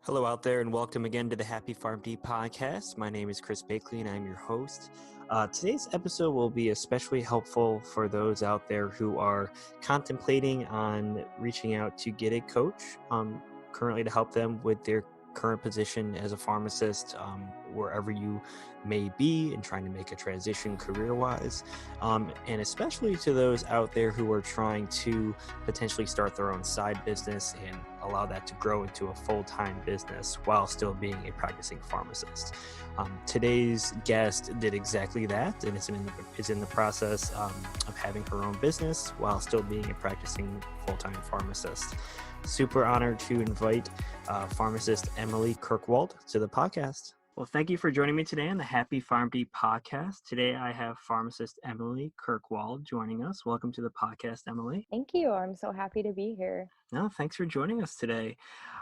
Hello out there and welcome again to the Happy PharmD podcast. My name is Chris Bakley and I'm your host. Today's episode will be especially helpful for those out there who are contemplating on reaching out to get a coach, currently to help them with their current position as a pharmacist, wherever you may be and trying to make a transition career-wise, and especially to those out there who are trying to potentially start their own side business and allow that to grow into a full-time business while still being a practicing pharmacist. Today's guest did exactly that and is in the process of having her own business while still being a practicing full-time pharmacist. Super honored to invite pharmacist Emily Kirkwold to the podcast. Well, thank you for joining me today on the Happy PharmD podcast. Today I have pharmacist Emily Kirkwold joining us. Welcome to the podcast, Emily. Thank you. I'm so happy to be here. No, thanks for joining us today.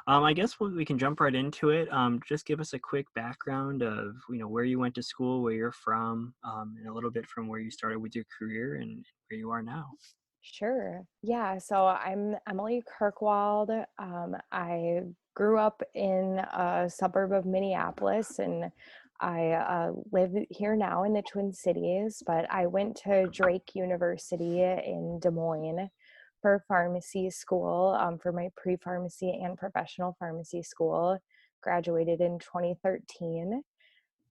I guess we can jump right into it. Just give us a quick background of where you went to school, where you're from, and a little bit from where you started with your career and where you are now. Sure. Yeah. So I'm Emily Kirkwold. I grew up in a suburb of Minneapolis, and I live here now in the Twin Cities. But I went to Drake University in Des Moines for pharmacy school, for my pre-pharmacy and professional pharmacy school. Graduated in 2013.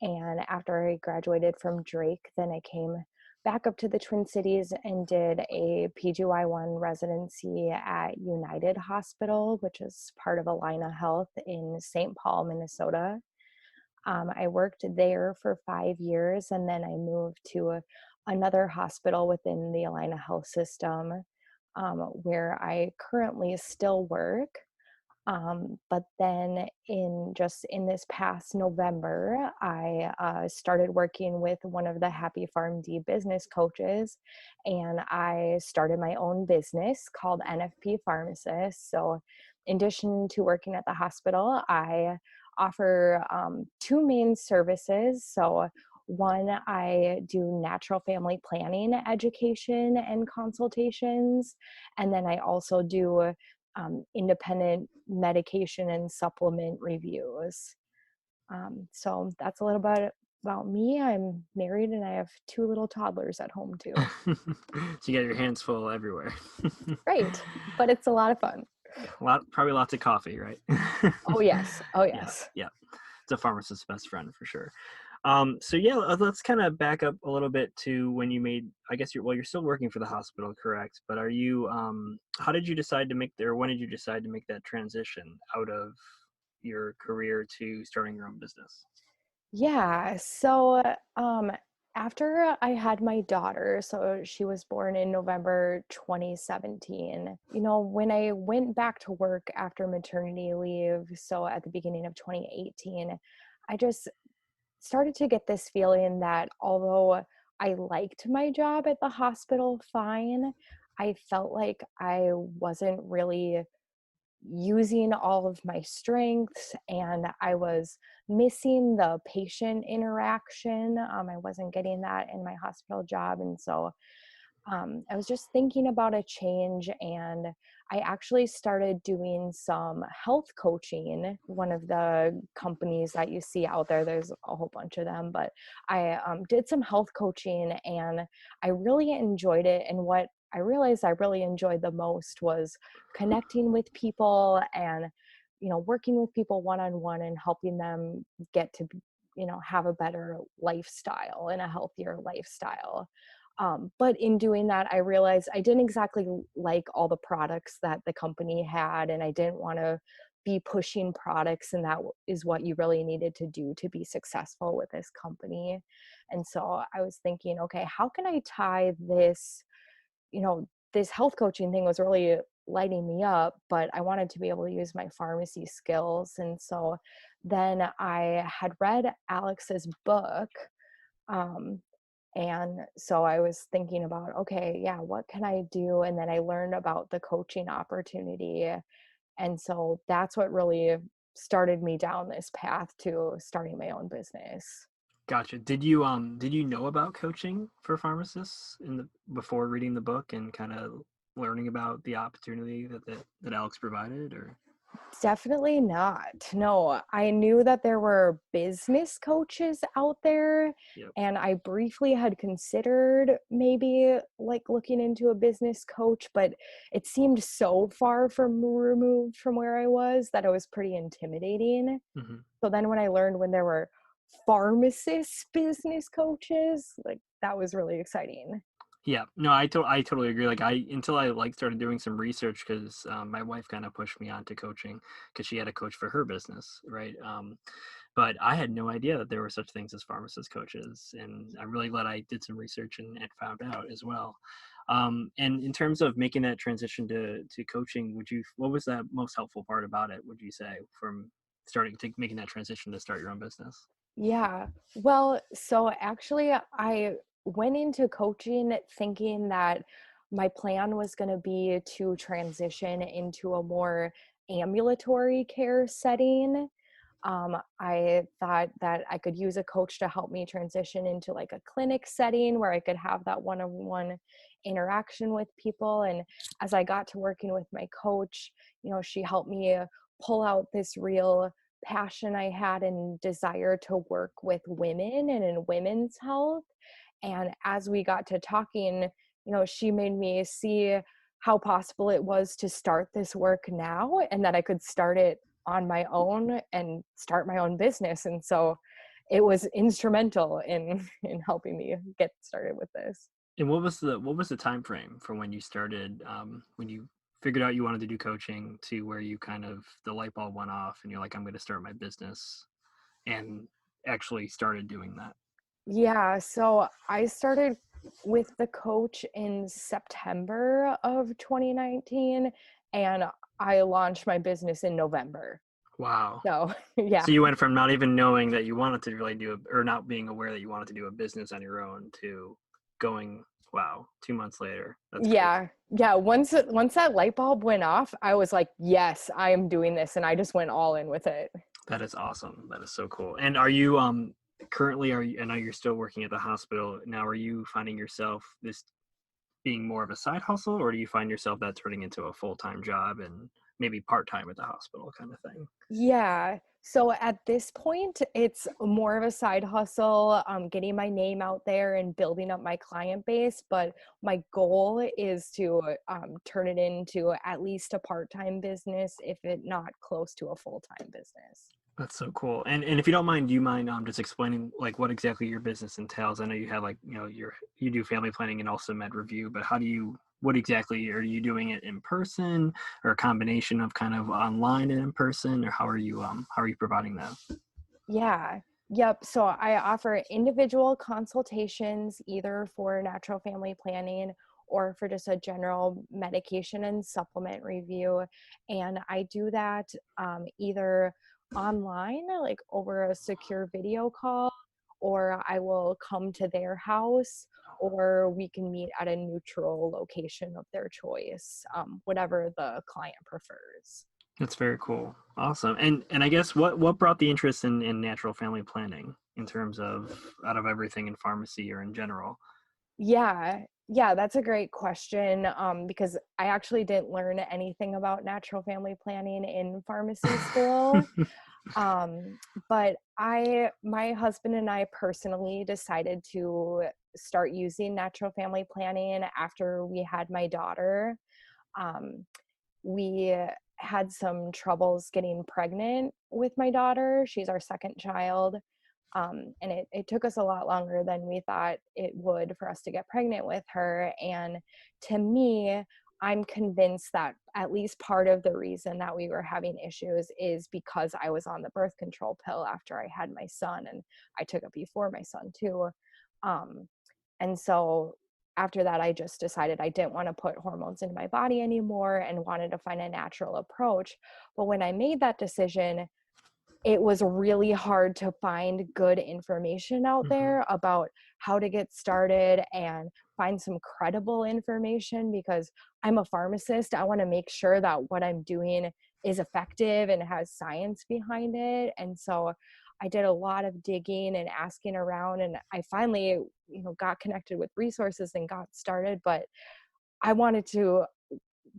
And after I graduated from Drake, then I came back up to the Twin Cities and did a PGY1 residency at United Hospital, which is part of Allina Health in St. Paul, Minnesota. I worked there for 5 years, and then I moved to another hospital within the Allina Health system, where I currently still work. But then in this past November, I started working with one of the Happy PharmD business coaches, and I started my own business called NFP Pharmacist. So in addition to working at the hospital, I offer two main services. So one, I do natural family planning education and consultations, and then I also do independent medication and supplement reviews. So that's a little bit about me. I'm married and I have 2 little toddlers at home too. So you got your hands full everywhere. Right, but it's a lot of fun. Probably lots of coffee, right? Oh yes, oh yes. Yeah. It's a pharmacist's best friend for sure. So yeah, let's kind of back up a little bit to when you made, I guess you're still working for the hospital, correct? But are you, how did you decide to when did you decide to make that transition out of your career to starting your own business? Yeah, so after I had my daughter, so she was born in November 2017, when I went back to work after maternity leave, so at the beginning of 2018, I just started to get this feeling that although I liked my job at the hospital fine, I felt like I wasn't really using all of my strengths, and I was missing the patient interaction. I wasn't getting that in my hospital job. And so I was just thinking about a change, and I actually started doing some health coaching. One of the companies that you see out there, there's a whole bunch of them, but I did some health coaching and I really enjoyed it. And what I realized I really enjoyed the most was connecting with people and, working with people one-on-one and helping them get to, have a better lifestyle and a healthier lifestyle. But in doing that, I realized I didn't exactly like all the products that the company had, and I didn't want to be pushing products, and that is what you really needed to do to be successful with this company. And so I was thinking, okay, how can I tie this, this health coaching thing was really lighting me up, but I wanted to be able to use my pharmacy skills. And so then I had read Alex's book. And so I was thinking about, okay, yeah, what can I do? And then I learned about the coaching opportunity. And so that's what really started me down this path to starting my own business. Gotcha. Did you know about coaching for pharmacists before reading the book and kind of learning about the opportunity that Alex provided, or? Definitely not. No, I knew that there were business coaches out there, Yep. and I briefly had considered maybe like looking into a business coach, but it seemed so far from removed from where I was that it was pretty intimidating. Hmm. So then when there were pharmacist business coaches, like that was really exciting. Yeah, no, I totally agree. Like until I like started doing some research because my wife kind of pushed me onto coaching because she had a coach for her business, right? But I had no idea that there were such things as pharmacist coaches, and I'm really glad I did some research and found out as well. And in terms of making that transition to coaching, what was that most helpful part about it? Would you say from starting to making that transition to start your own business? Yeah. Well, so actually, I went into coaching thinking that my plan was going to be to transition into a more ambulatory care setting. I thought that I could use a coach to help me transition into like a clinic setting where I could have that one-on-one interaction with people. And as I got to working with my coach, she helped me pull out this real passion I had and desire to work with women and in women's health. And as we got to talking, she made me see how possible it was to start this work now and that I could start it on my own and start my own business. And so it was instrumental in helping me get started with this. And what was the time frame for when you started, when you figured out you wanted to do coaching to where you kind of the light bulb went off and you're like, I'm going to start my business and actually started doing that? Yeah, so I started with the coach in September of 2019 and I launched my business in November. Wow. So, yeah. So you went from not even knowing that you wanted to really or not being aware that you wanted to do a business on your own to going, wow, 2 months later. That's crazy. Yeah. Yeah, once that light bulb went off, I was like, "Yes, I am doing this." And I just went all in with it. That is awesome. That is so cool. And are you currently I know you're still working at the hospital. Now are you finding yourself this being more of a side hustle, or do you find yourself that turning into a full-time job and maybe part-time at the hospital kind of thing? Yeah. So at this point, it's more of a side hustle, getting my name out there and building up my client base. But my goal is to turn it into at least a part-time business, if it not close to a full-time business. That's so cool. And if you don't mind, do you mind just explaining like what exactly your business entails? I know you have like, you do family planning and also med review, but what exactly are you doing it in person or a combination of kind of online and in person, or how are you providing that? Yeah. Yep. So I offer individual consultations either for natural family planning or for just a general medication and supplement review. And I do that either online, like over a secure video call, or I will come to their house, or we can meet at a neutral location of their choice, whatever the client prefers. That's very cool. Awesome. And I guess what brought the interest in natural family planning in terms of out of everything in pharmacy or in general? Yeah, yeah, that's a great question, because I actually didn't learn anything about natural family planning in pharmacy school. Um, but my husband and I personally decided to start using natural family planning after we had my daughter. Um, we had some troubles getting pregnant with my daughter. She's our second child. And it took us a lot longer than we thought it would for us to get pregnant with her. And to me, I'm convinced that at least part of the reason that we were having issues is because I was on the birth control pill after I had my son, and I took it before my son too. Um, and so after that, I just decided I didn't want to put hormones into my body anymore and wanted to find a natural approach. But when I made that decision, it was really hard to find good information out Hmm. there about how to get started and find some credible information because I'm a pharmacist. I want to make sure that what I'm doing is effective and has science behind it. And so I did a lot of digging and asking around, and I finally, got connected with resources and got started. But I wanted to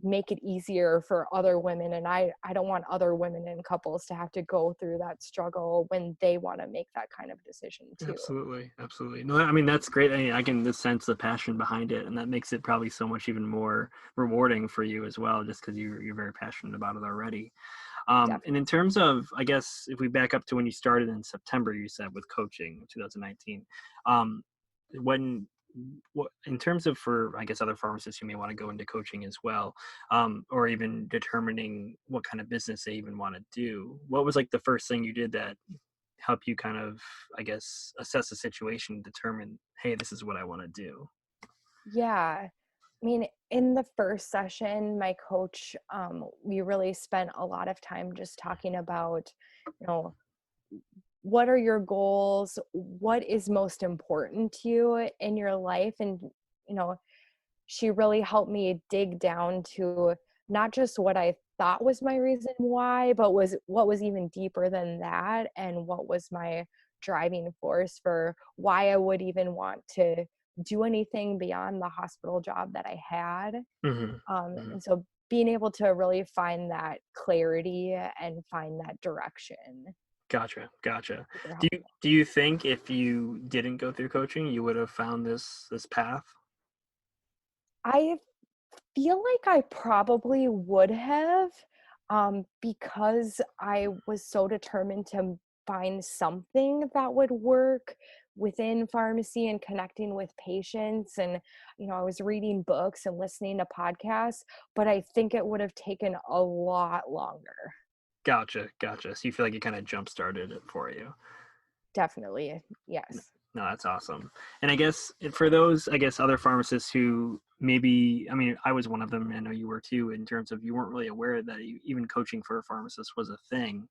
make it easier for other women. And I don't want other women and couples to have to go through that struggle when they want to make that kind of decision too. Absolutely, absolutely. No, I mean that's great. I can just sense the passion behind it, and that makes it probably so much even more rewarding for you as well, just because you're very passionate about it already. And in Definitely. terms of, I guess, if we back up to when you started in September, you said with coaching, 2019. Um, when what in terms of for I guess other pharmacists who may want to go into coaching as well, or even determining what kind of business they even want to do, what was like the first thing you did that help you kind of, I guess, assess the situation, determine, hey, this is what I want to do? Yeah. I mean, in the first session, my coach, we really spent a lot of time just talking about, you know, what are your goals? What is most important to you in your life? And, you know, she really helped me dig down to not just what I thought was my reason why, but was what was even deeper than that, and what was my driving force for why I would even want to do anything beyond the hospital job that I had. Hmm. Hmm. And so being able to really find that clarity and find that direction, Gotcha, gotcha. super Do you helpful. do you think if you didn't go through coaching, you would have found this path? I feel like I probably would have, because I was so determined to find something that would work within pharmacy and connecting with patients. And, I was reading books and listening to podcasts, but I think it would have taken a lot longer. Gotcha, gotcha. So you feel like it kind of jump started it for you. Definitely. N- Yes. No, that's awesome. And I guess for those, I guess, other pharmacists who maybe, I mean, I was one of them, and I know you were too, in terms of you weren't really aware that even coaching for a pharmacist was a thing.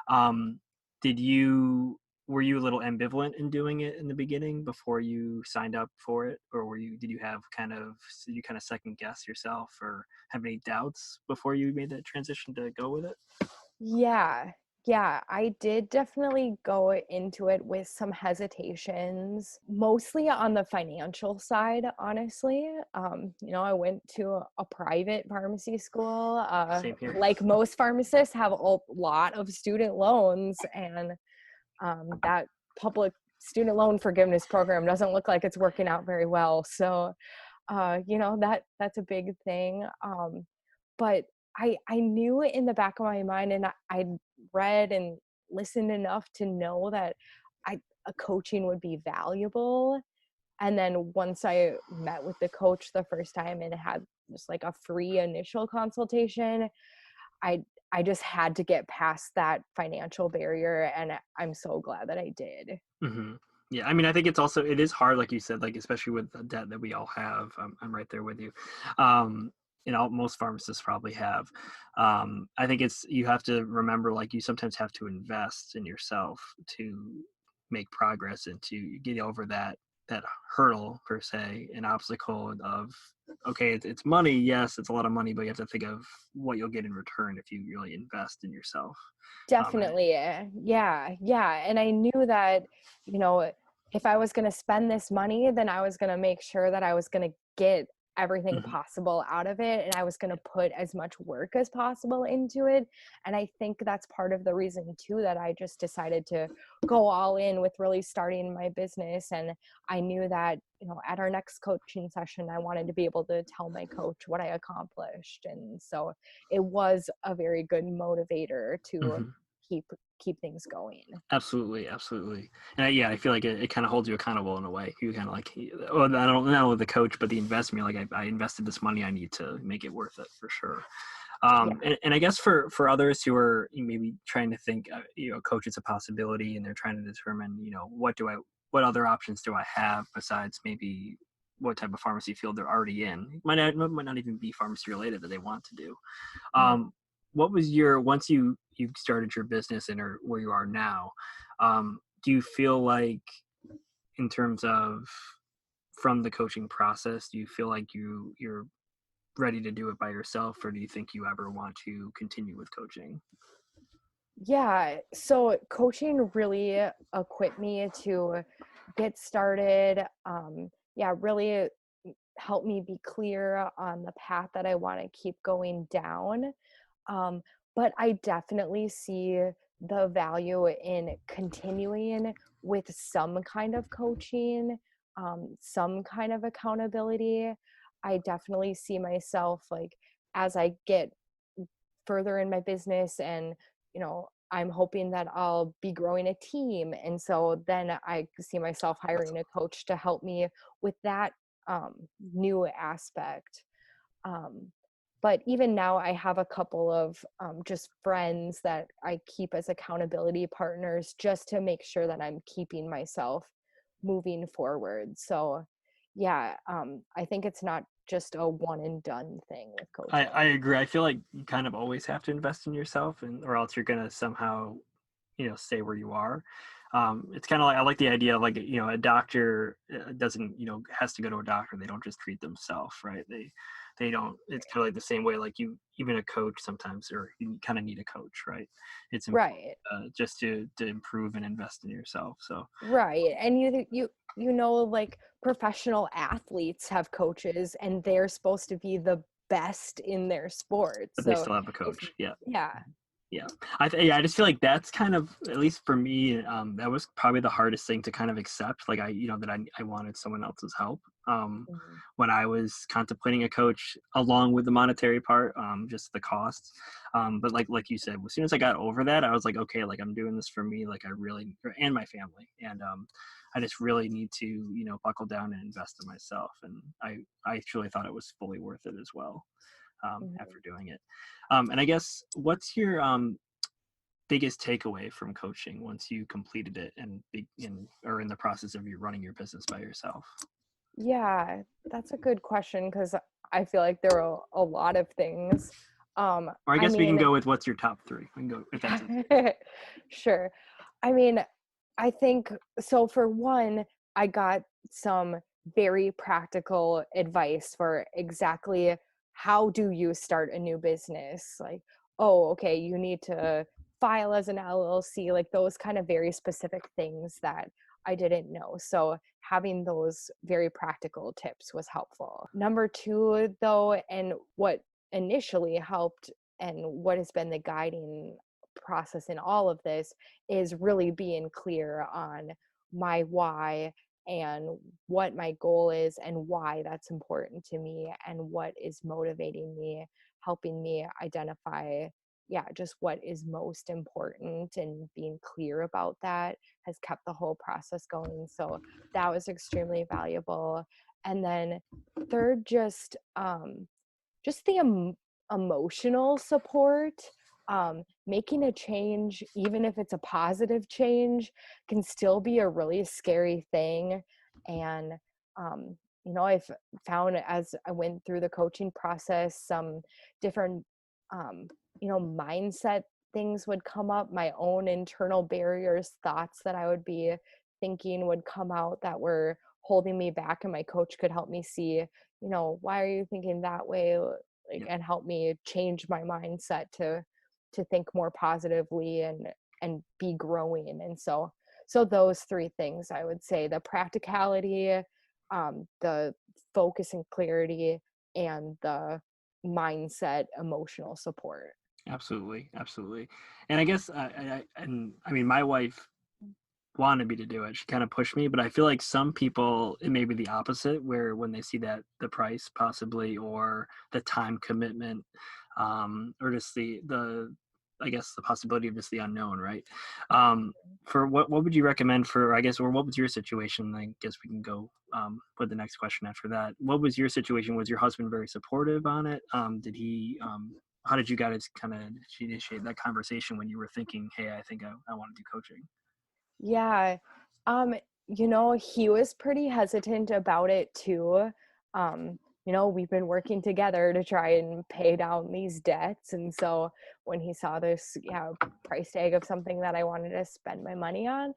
Um, did you, were you a little ambivalent in doing it in the beginning before you signed up for it? Or did you have kind of, did you kind of second guess yourself or have any doubts before you made that transition to go with it? Yeah. Yeah, I did definitely go into it with some hesitations, mostly on the financial side, honestly. I went to a private pharmacy school. Same here. Like most pharmacists, have a lot of student loans, and that public student loan forgiveness program doesn't look like it's working out very well. So that's a big thing. But I knew in the back of my mind, and I read and listened enough to know that I a coaching would be valuable. And then once I met with the coach the first time and had just like a free initial consultation, I I just had to get past that financial barrier, and I'm so glad that I did. Hmm. Yeah, I mean, I think it is hard, like you said, like especially with the debt that we all have. I'm right there with you. Um, most pharmacists probably have. I think you have to remember, like you sometimes have to invest in yourself to make progress and to get over that hurdle per se, an obstacle of okay, it's money. Yes, it's a lot of money, but you have to think of what you'll get in return if you really invest in yourself. And Definitely. Yeah. Yeah. And I knew that, you know, if I was going to spend this money, then I was going to make sure that I was going to get everything mhm, possible out of it. And I was going to put as much work as possible into it. And I think that's part of the reason too, that I just decided to go all in with really starting my business. And I knew that, at our next coaching session, I wanted to be able to tell my coach what I accomplished. And so it was a very good motivator to mhm. keep keep things going. Absolutely, absolutely. And yeah, I feel like it kind of holds you accountable in a way. You kind of like, well, I don't know the coach, but the investment. Like, I invested this money, I need to make it worth it for sure. Yeah. And I guess for others who are maybe trying to think, coach is a possibility, and they're trying to determine, what other options do I have besides maybe what type of pharmacy field they're already in. It might not even be pharmacy related that they want to do. Mhm. Um, what was your once you started your business and are where you are now? Do you feel like in terms of from the coaching process, do you feel like you're ready to do it by yourself, or do you think you ever want to continue with coaching? Yeah, so coaching really equipped me to get started. Yeah, really help me be clear on the path that I want to keep going down. Um, but I definitely see the value in continuing with some kind of coaching, some kind of accountability. I definitely see myself like as I get further in my business and, I'm hoping that I'll be growing a team. And so then I see myself hiring a coach to help me with that new aspect. Um, but even now, I have a couple of just friends that I keep as accountability partners just to make sure that I'm keeping myself moving forward. So, yeah, I think it's not just a one and done thing with I coaching. agree. I feel like you kind of always have to invest in yourself, and or else you're gonna somehow, stay where you are. It's kind of like, I like the idea of, like, a doctor doesn't, has to go to a doctor. They don't just treat themselves, right? They don't. It's kind of like the same way, like, you, even a coach sometimes, or you kind of need a coach, right? It's important Right. just to improve and invest in yourself. So Right. And like professional athletes have coaches and they're supposed to be the best in their sport. but they So still have a if coach. Yeah. yeah. Yeah, yeah, I just feel like that's kind of, at least for me, that was probably the hardest thing to kind of accept. Like, that I wanted someone else's help. Mhm. When I was contemplating a coach, along with the monetary part, just the costs. But like you said, as soon as I got over that, I was like, okay, like, I'm doing this for me, like, I really, and my family, and I just really need to, buckle down and invest in myself. And I truly thought it was fully worth it as well, Mhm. after doing it. And I guess, what's your biggest takeaway from coaching once you completed it and or in the process of you running your business by yourself? Yeah, that's a good question because I feel like there are a lot of things. Or I I guess we can mean, go with, what's your top three? We can go if that's easy. sure. I mean, I think so. For one, I got some very practical advice for exactly how do you start a new business. Like, oh, okay, you need to file as an LLC, like those kind of very specific things that I didn't know. So having those very practical tips was helpful. Number two, though, and what initially helped and what has been the guiding process in all of this is really being clear on my why and what my goal is and why that's important to me and what is motivating me, helping me identify, yeah, just what is most important, and being clear about that has kept the whole process going. So that was extremely valuable. And then third, just the emotional support. Making a change, even if it's a positive change, can still be a really scary thing. And um, I've found as I went through the coaching process, some different um, mindset things would come up. My own internal barriers, thoughts that I would be thinking would come out that were holding me back, and my coach could help me see, why are you thinking that way, like, Yep. and help me change my mindset to think more positively and be growing. And so those three things, I would say: the practicality, the focus and clarity, and the mindset emotional support. Absolutely, absolutely. And I guess, I mean, my wife wanted me to do it. She kind of pushed me, but I feel like some people, it may be the opposite, where when they see that the price possibly, or the time commitment, or just the I guess the possibility of just the unknown, right? Um, for what would you recommend for, I guess, or what was your situation? I guess we can go with the next question after that. What was your situation? Was your husband very supportive on it? Did he? How did you guys kind of initiate that conversation when you were thinking, hey, I think I want to do coaching? Yeah. Um, he was pretty hesitant about it too. We've been working together to try and pay down these debts. And so when he saw this, yeah, price tag of something that I wanted to spend my money on,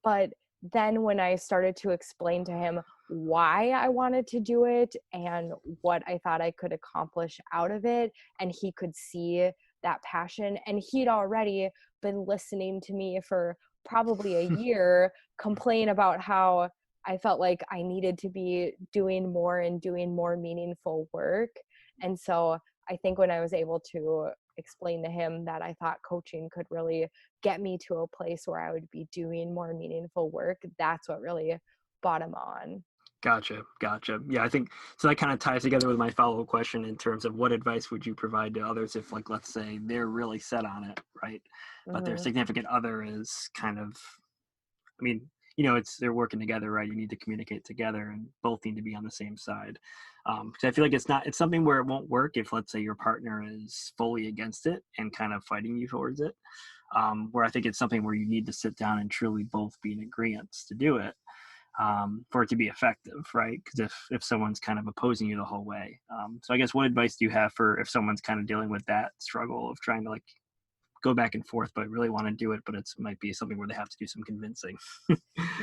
but then when I started to explain to him why I wanted to do it and what I thought I could accomplish out of it, and he could see that passion, and he'd already been listening to me for probably a year complain about how I felt like I needed to be doing more and doing more meaningful work. And so I think when I was able to explain to him that I thought coaching could really get me to a place where I would be doing more meaningful work, that's what really brought him on. Gotcha. Gotcha. Yeah, I think so. That kind of ties together with my follow-up question in terms of what advice would you provide to others if, like, let's say they're really set on it, right? But their Hmm. significant other is kind of, I mean, they're working together, right? You need to communicate together and both need to be on the same side. Because I feel like it's something where it won't work if, let's say, your partner is fully against it and kind of fighting you towards it. Where I think it's something where you need to sit down and truly both be in agreement to do it, for it to be effective, right? Because if someone's kind of opposing you the whole way, so I guess what advice do you have for if someone's kind of dealing with that struggle of trying to, like, go back and forth, but really want to do it, but it might be something where they have to do some convincing.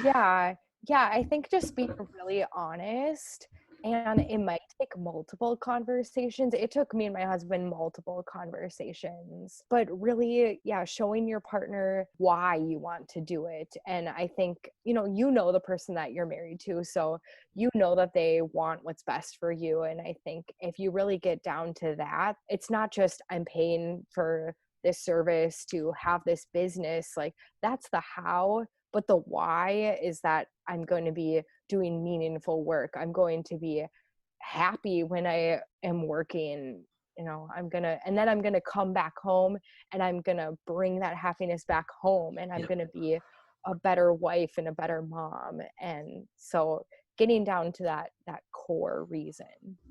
Yeah. Yeah. I think just being really honest, and it might take multiple conversations. It took me and my husband multiple conversations, but really, yeah, showing your partner why you want to do it. And I think, the person that you're married to. So that they want what's best for you. And I think if you really get down to that, it's not just I'm paying for this service to have this business. Like, that's the how, but the why is that I'm going to be doing meaningful work. I'm going to be happy when I am working. And then I'm going to come back home and I'm going to bring that happiness back home, and I'm Yep. going to be a better wife and a better mom. And so getting down to that core reason.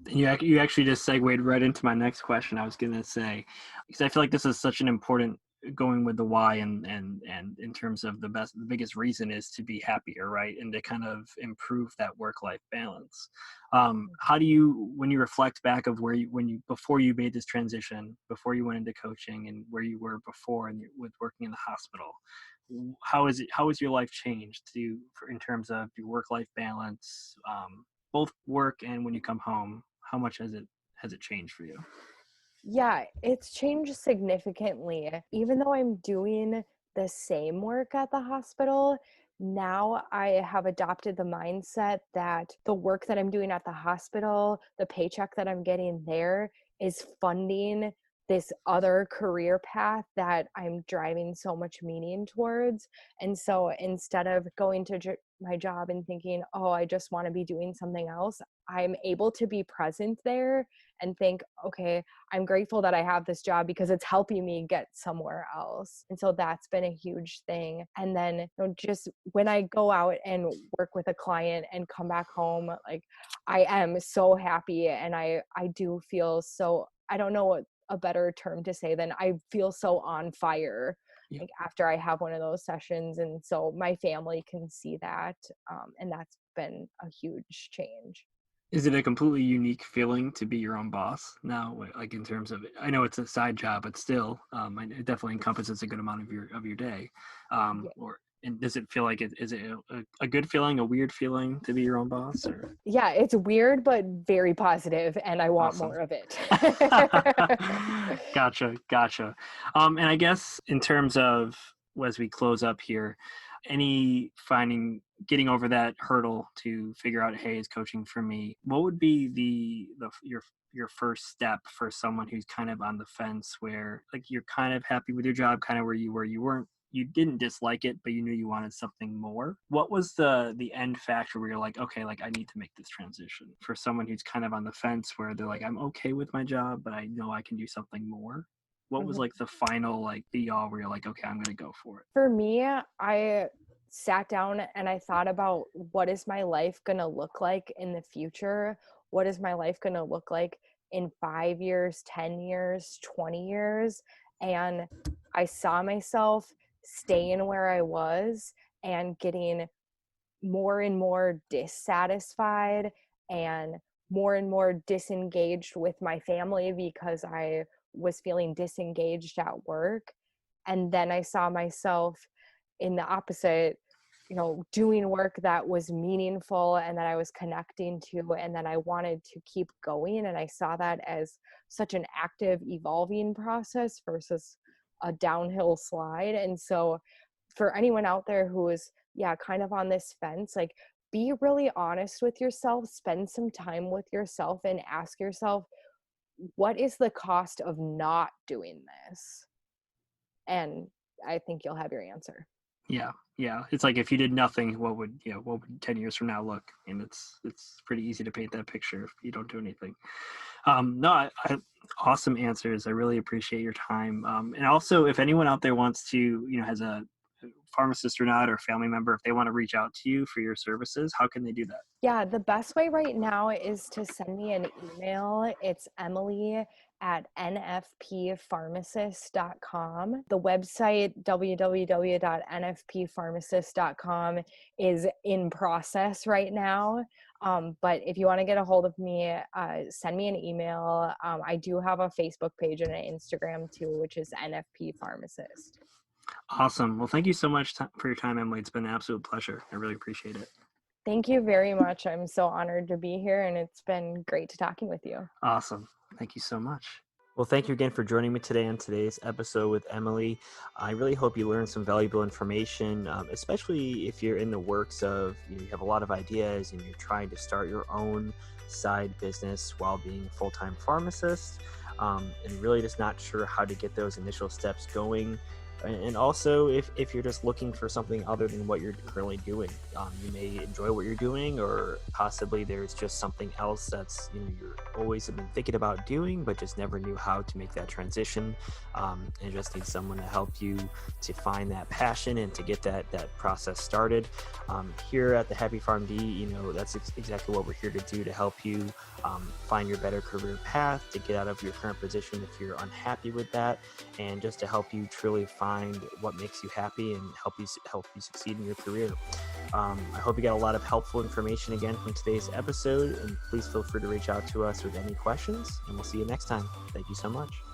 You actually just segued right into my next question. I was going to say, because I feel like this is such an important, going with the why, and in terms of the biggest reason is to be happier, right? And to kind of improve that work-life balance. How do you, when you reflect back of before you made this transition, before you went into coaching, and where you were before and with working in the hospital, how has your life changed in terms of your work-life balance, both work and when you come home? How much has it changed for you? Yeah, it's changed significantly. Even though I'm doing the same work at the hospital, now I have adopted the mindset that the work that I'm doing at the hospital, the paycheck that I'm getting there, is funding this other career path that I'm driving so much meaning towards. And so instead of going to my job and thinking, oh, I just want to be doing something else, I'm able to be present there and think, okay, I'm grateful that I have this job because it's helping me get somewhere else. And so that's been a huge thing. And then, just when I go out and work with a client and come back home, like, I am so happy, and I do feel so, I don't know what a better term to say than I feel so on fire, Yeah. like, after I have one of those sessions. And so my family can see that. And that's been a huge change. Is it a completely unique feeling to be your own boss now? Like, in terms of, I know it's a side job, but still, it definitely encompasses a good amount of your day. And does it feel like is it a good feeling, a weird feeling to be your own boss, or? Yeah, it's weird, but very positive, and I want Awesome. more of it. Gotcha, gotcha. And I guess in terms of, as we close up here, getting over that hurdle to figure out, hey, is coaching for me? What would be your first step for someone who's kind of on the fence, where, like, you're kind of happy with your job, kind of where you didn't dislike it, but you knew you wanted something more? What was the end factor where you're like, okay, like, I need to make this transition? For someone who's kind of on the fence, where they're like, I'm okay with my job, but I know I can do something more. What was, Mhm. like, the final, like, be all where you're like, okay, I'm gonna go for it? For me, I sat down and I thought about, what is my life going to look like in the future? What is my life going to look like in 5 years, 10 years, 20 years? And I saw myself staying where I was and getting more and more dissatisfied and more disengaged with my family because I was feeling disengaged at work. And then I saw myself in the opposite, doing work that was meaningful and that I was connecting to and that I wanted to keep going. And I saw that as such an active, evolving process versus a downhill slide. And so for anyone out there who is, yeah, kind of on this fence, like, be really honest with yourself, spend some time with yourself, and ask yourself, what is the cost of not doing this? And I think you'll have your answer. Yeah, yeah. It's like if you did nothing, what would 10 years from now look? And it's pretty easy to paint that picture if you don't do anything. No, awesome answers. I really appreciate your time. And also, if anyone out there wants to, has a pharmacist or not, or family member, if they want to reach out to you for your services, how can they do that? Yeah, the best way right now is to send me an email. It's Emily at nfppharmacist.com. The website, www.nfppharmacist.com, is in process right now. But if you want to get a hold of me, send me an email. I do have a Facebook page and an Instagram too, which is NFP Pharmacist. Awesome. Well, thank you so much for your time, Emily. It's been an absolute pleasure. I really appreciate it. Thank you very much. I'm so honored to be here, and it's been great to talking with you. Awesome. Thank you so much. Well, thank you again for joining me today on today's episode with Emily. I really hope you learned some valuable information, especially if you're in the works of, you have a lot of ideas and you're trying to start your own side business while being a full-time pharmacist, and really just not sure how to get those initial steps going. And also, if you're just looking for something other than what you're currently doing, you may enjoy what you're doing, or possibly there's just something else that's you're always been thinking about doing, but just never knew how to make that transition, and just need someone to help you to find that passion and to get that process started. Here at the Happy PharmD, that's exactly what we're here to do, to help you find your better career path, to get out of your current position if you're unhappy with that, and just to help you truly find what makes you happy and help you succeed in your career. I hope you got a lot of helpful information again from today's episode, and please feel free to reach out to us with any questions, and we'll see you next time. Thank you so much.